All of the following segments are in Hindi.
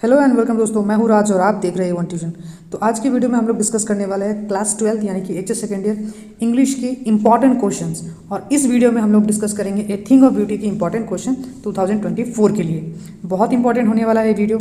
हेलो एंड वेलकम दोस्तों, मैं हूँ राज और आप देख रहे हैं वन ट्यूशन। तो आज की वीडियो में हम लोग डिस्कस करने वाले हैं क्लास 12 यानी कि एचएस सेकेंड ईयर इंग्लिश की इंपॉर्टेंट क्वेश्चंस। और इस वीडियो में हम लोग डिस्कस करेंगे ए थिंग ऑफ ब्यूटी की इंपॉर्टेंट क्वेश्चन 2024 के लिए। बहुत इंपॉर्टेंट होने वाला है ये वीडियो।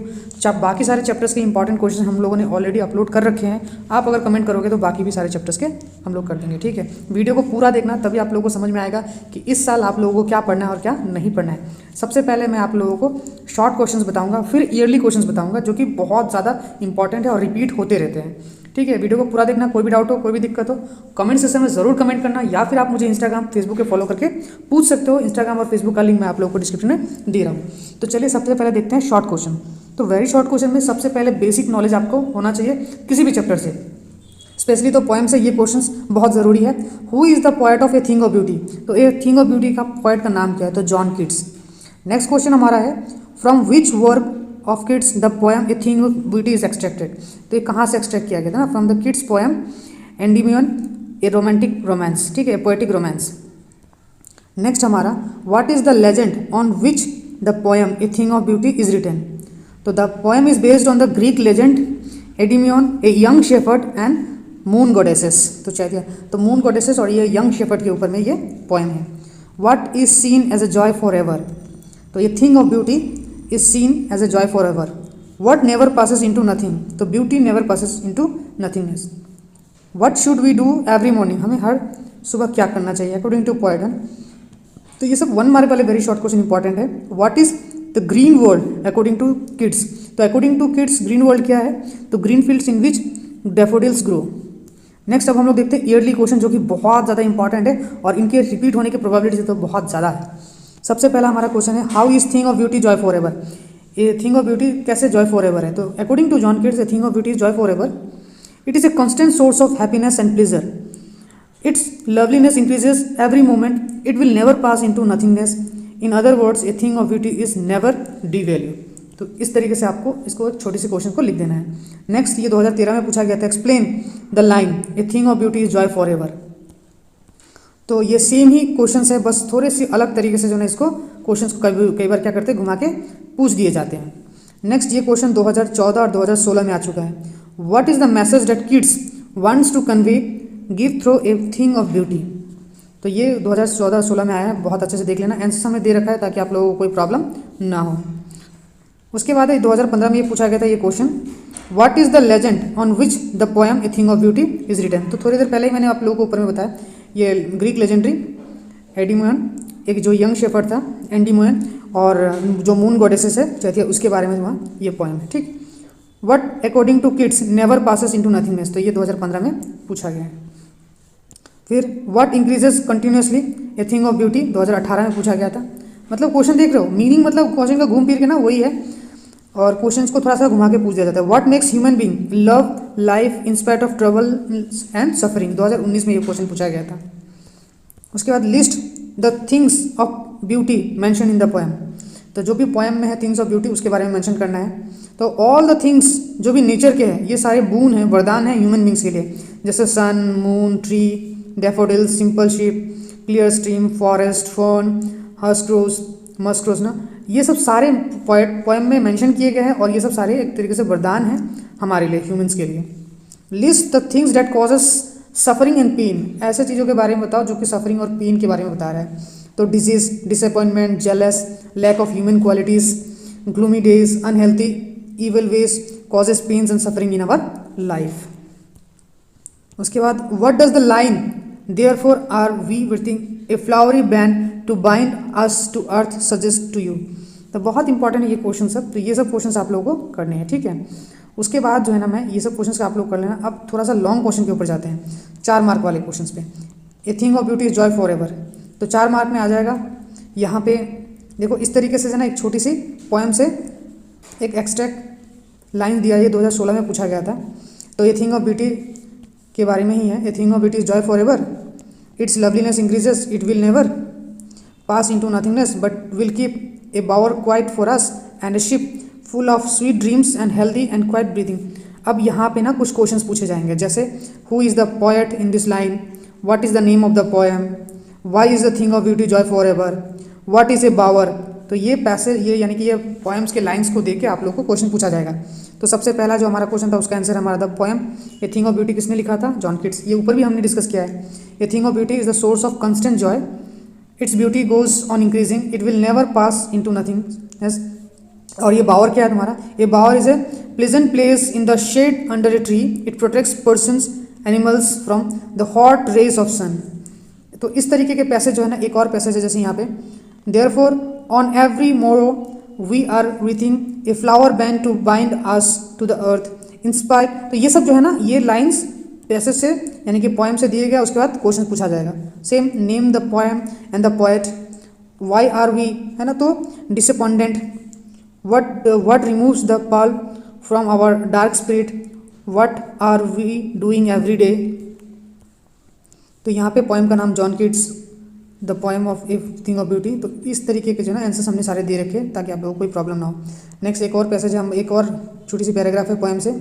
बाकी सारे चैप्टर्स के इंपॉर्टेंट क्वेश्चन हम लोगों ने ऑलरेडी अपलोड कर रखे हैं। आप अगर कमेंट करोगे तो बाकी भी सारे चैप्टर्स के हम लोग कर देंगे, ठीक है। वीडियो को पूरा देखना, तभी आप लोगों को समझ में आएगा कि इस साल आप लोगों को क्या पढ़ना है और क्या नहीं पढ़ना है। सबसे पहले मैं आप लोगों को शॉर्ट क्वेश्चंस बताऊंगा, फिर ईयरली क्वेश्चंस बताऊंगा जो कि बहुत ज़्यादा इंपॉर्टेंट है और रिपीट होते रहते हैं, ठीक है। वीडियो को पूरा देखना। कोई भी डाउट हो, कोई भी दिक्कत हो, कमेंट सेक्शन में ज़रूर कमेंट करना, या फिर आप मुझे इंस्टाग्राम फेसबुक पे फॉलो करके पूछ सकते हो। इंस्टाग्राम और फेसबुक का लिंक मैं आप लोगों को डिस्क्रिप्शन में दे रहा हूँ। तो चलिए सबसे पहले देखते हैं शॉर्ट क्वेश्चन। तो वेरी शॉर्ट क्वेश्चन में सबसे पहले बेसिक नॉलेज आपको होना चाहिए किसी भी चैप्टर से, स्पेशली तो पोएम से ये क्वेश्चंस बहुत ज़रूरी है। Who is the poet of A thing of beauty? तो ए थिंग ऑफ ब्यूटी का पोएट का नाम क्या है? तो जॉन कीट्स। नेक्स्ट क्वेश्चन हमारा है from which work of Keats the poem a thing of beauty is extracted? तो ये कहाँ से एक्सट्रैक्ट किया गया था ना? From the Keats poem Endymion a romantic romance, ठीक है, पोएटिक रोमांस। नेक्स्ट हमारा what is the legend on which the poem a thing of beauty is written? तो the poem is based on the Greek legend Endymion a young shepherd and moon goddesses. तो चाहिए तो मून गॉडेसेस और ये यंग शेफर्ड के ऊपर में ये पोएम है। What is seen as a joy for ever? तो ये thing of beauty is seen as a joy for ever. What never passes into nothing? तो beauty never passes into nothingness. What should we do every morning? हमें हर सुबह क्या करना चाहिए अकॉर्डिंग टू पोएट? तो ये सब 1 मार्क वाले वेरी शॉर्ट क्वेश्चन इंपॉर्टेंट है। What is the green world according to Keats? तो according to Keats green world क्या है? तो green fields in which daffodils grow. Next अब हम लोग देखते हैं ईयरली क्वेश्चन जो कि बहुत ज़्यादा इंपॉर्टेंट है और इनके रिपीट होने की प्रोबेबिलिटी तो बहुत ज़्यादा है। सबसे पहला हमारा क्वेश्चन है how is thing of beauty joy for ever? ये थिंग ऑफ ब्यूटी कैसे जॉय फॉर एवर है? तो according to John Keats a thing of beauty is joy for ever. It is a constant source of happiness and pleasure. Its loveliness increases every moment. It will never pass into nothingness. In other words a thing of beauty is never devalue. तो इस तरीके से आपको इसको एक छोटी सी क्वेश्चन को लिख देना है। नेक्स्ट ये 2013 में पूछा गया था, explain the line A thing of beauty is joy for ever. तो ये सेम ही क्वेश्चन है, बस थोड़े सी अलग तरीके से जो है इसको क्वेश्चन को कई बार क्या करते हैं, घुमा के पूछ दिए जाते हैं। नेक्स्ट ये क्वेश्चन 2014 और 2016 में आ चुका है। What is the message that Keats wants to convey give through a thing of beauty? तो ये 2014-16 में आया है, बहुत अच्छे से देख लेना। आंसर हमें दे रखा है ताकि आप लोगों को कोई प्रॉब्लम ना हो। उसके बाद 2015 में ये पूछा गया था ये question, what is the legend on which the poem a thing of beauty is written? तो थोड़ी देर पहले ही मैंने आप लोगों को ऊपर में बताया, ये ग्रीक लेजेंडरी एडीमोयन, एक जो यंग शेफर्ड था एंडीमोयन, और जो मून गॉडेसेस है चाहती है उसके बारे में वहाँ ये पोएम है, ठीक। What according to Keats never passes into nothingness? तो ये 2015 में पूछा गया है। फिर what increases continuously a thing of beauty? 2018 में पूछा गया था। मतलब क्वेश्चन देख रहे हो, मीनिंग मतलब क्वेश्चन का घूम फिर के ना वही है, और क्वेश्चंस को थोड़ा सा घुमा के पूछ दिया जाता है। What makes human being love life in spite of trouble and suffering? 2019 में ये क्वेश्चन पूछा गया था। उसके बाद list the things of beauty mention in the poem. तो जो भी पोएम में है थिंग्स ऑफ ब्यूटी उसके बारे में मेंशन करना है। तो ऑल द थिंग्स जो भी नेचर के हैं ये सारे बून हैं, वरदान है ह्यूमन बींग्स के लिए, जैसे sun, moon, tree, daffodil, simple sheep, clear stream, forest, fern, हस्क्रोस, मस्क्रोस ना, ये सब सारे पोएम में मेंशन किए गए हैं और ये सब सारे एक तरीके से वरदान हैं हमारे लिए, ह्यूमंस के लिए। List the things that causes suffering and pain. ऐसे चीज़ों के बारे में बताओ जो कि सफरिंग और पेन के बारे में बता रहा है। तो disease, disappointment, jealous, lack of human qualities, gloomy days, unhealthy evil ways causes pains and suffering in our life. उसके बाद what does the line therefore are we wreathing a flowery band to bind us to earth suggest to you? तो बहुत इंपॉर्टेंट है ये क्वेश्चन सब। तो ये सब क्वेश्चन आप लोगों को करने हैं, ठीक है। उसके बाद जो है ना, मैं ये सब क्वेश्चन आप लोग कर लेना। अब थोड़ा सा लॉन्ग क्वेश्चन के ऊपर जाते हैं, 4 मार्क वाले क्वेश्चन पे। ए thing of beauty is joy for ever, तो 4 मार्क में आ जाएगा। यहाँ पे देखो इस तरीके से ना एक छोटी सी पोएम से एक एक्सट्रैक्ट लाइन दिया, ये 2016 में पूछा गया था। तो ए थिंग ऑफ ब्यूटी के बारे में ही है। A thing of beauty is joy for ever. It's loveliness increases, it will never pass into nothingness but will keep a bower quiet for us and a ship full of sweet dreams and healthy and quiet breathing। अब यहाँ पे ना कुछ क्वेश्चंस पूछे जाएंगे, जैसे who is the poet in this line, what is the name of the poem, why is the thing of beauty joy forever, what is a bower, तो ये पैसेज ये यानी कि ये पोएम्स के लाइंस को देख के आप लोग को क्वेश्चन पूछा जाएगा। तो सबसे पहला जो हमारा क्वेश्चन था उसका आंसर हमारा the poem a thing of beauty किसने लिखा था? John Keats. ये ऊपर भी हमने डिस्कस किया है। A thing of beauty is the source of constant joy, its beauty goes on increasing, it will never pass into nothing. और ये बावर क्या है तुम्हारा? ये bower is a pleasant place in the shade under a tree, it protects persons animals from the hot raise of सन। तो इस तरीके के पैसेज जो है ना, एक और पैसेज है जैसे यहाँ पे therefore on every morrow we are breathing a flower band to bind us to the earth inspire. तो ये सब जो है ना, ये लाइन्स पैसेज से यानी कि पोएम से दिए गया, उसके बाद क्वेश्चन पूछा जाएगा। Same name the poem and the poet, why are we, है ना, तो disappointed, what removes the pearl from our dark spirit, what are we doing every day। तो यहाँ पे पोएम का नाम John Keats, the poem of A thing of beauty. तो इस तरीके के जो है ना आंसर्स हमने सारे दे रखे ताकि आप लोगों को कोई प्रॉब्लम ना हो। नेक्स्ट एक और पैसेज है, हम एक और छोटी सी पैराग्राफ है पोएम से।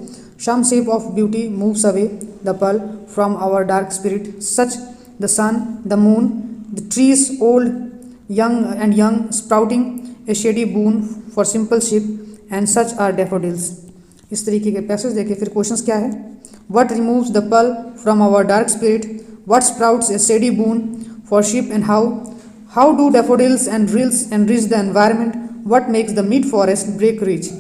Some shape of beauty moves away the pearl from our dark spirit, such the sun the moon the trees old young sprouting a shady boon for simple sheep and such are daffodils। इस तरीके के पैसेज देखिए। फिर क्वेश्चंस क्या है? What removes the pearl from our dark spirit, what sprouts a shady boon for sheep and how do daffodils and rills enrich the environment, what makes the mid forest break rich।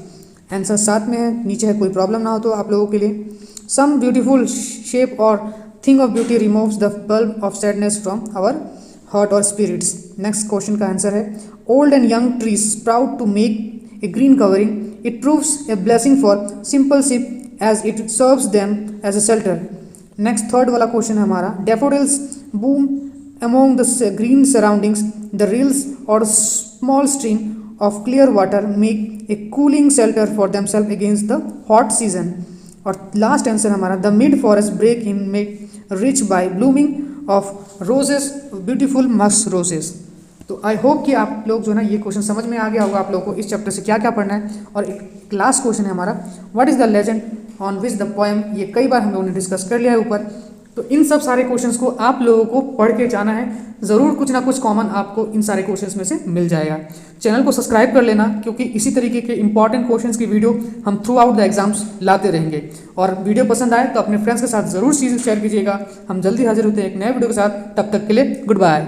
Answer साथ में है, नीचे है, कोई प्रॉब्लम ना हो तो आप लोगों के लिए। Some beautiful shape or thing of beauty removes the pearl of sadness from our heart और स्पिरिट्स। नेक्स्ट क्वेश्चन का आंसर है old and young trees sprout to make a green covering, it proves a blessing for simple sheep as it serves them as a shelter. Next third वाला क्वेश्चन है हमारा daffodils bloom among the green surroundings, the rills और small stream of clear water make a cooling shelter for themselves against the hot season. और लास्ट आंसर हमारा the mid forest break in make rich by blooming of roses beautiful must roses. तो आई होप कि आप लोग जो है ना ये क्वेश्चन समझ में आ गया होगा आप लोगों को इस चैप्टर से क्या क्या पढ़ना है। और एक लास्ट क्वेश्चन है हमारा what is the legend on which the poem. ये कई बार हम लोगों ने डिस्कस कर लिया है ऊपर। तो इन सब सारे क्वेश्चंस को आप लोगों को पढ़ के जाना है, ज़रूर कुछ ना कुछ कॉमन आपको इन सारे क्वेश्चंस में से मिल जाएगा। चैनल को सब्सक्राइब कर लेना क्योंकि इसी तरीके के इंपॉर्टेंट क्वेश्चंस की वीडियो हम थ्रू आउट द एग्जाम्स लाते रहेंगे। और वीडियो पसंद आए तो अपने फ्रेंड्स के साथ ज़रूर चीज़ शेयर कीजिएगा। हम जल्दी हाजिर होते हैं एक नए वीडियो के साथ, तब तक के लिए गुड बाय।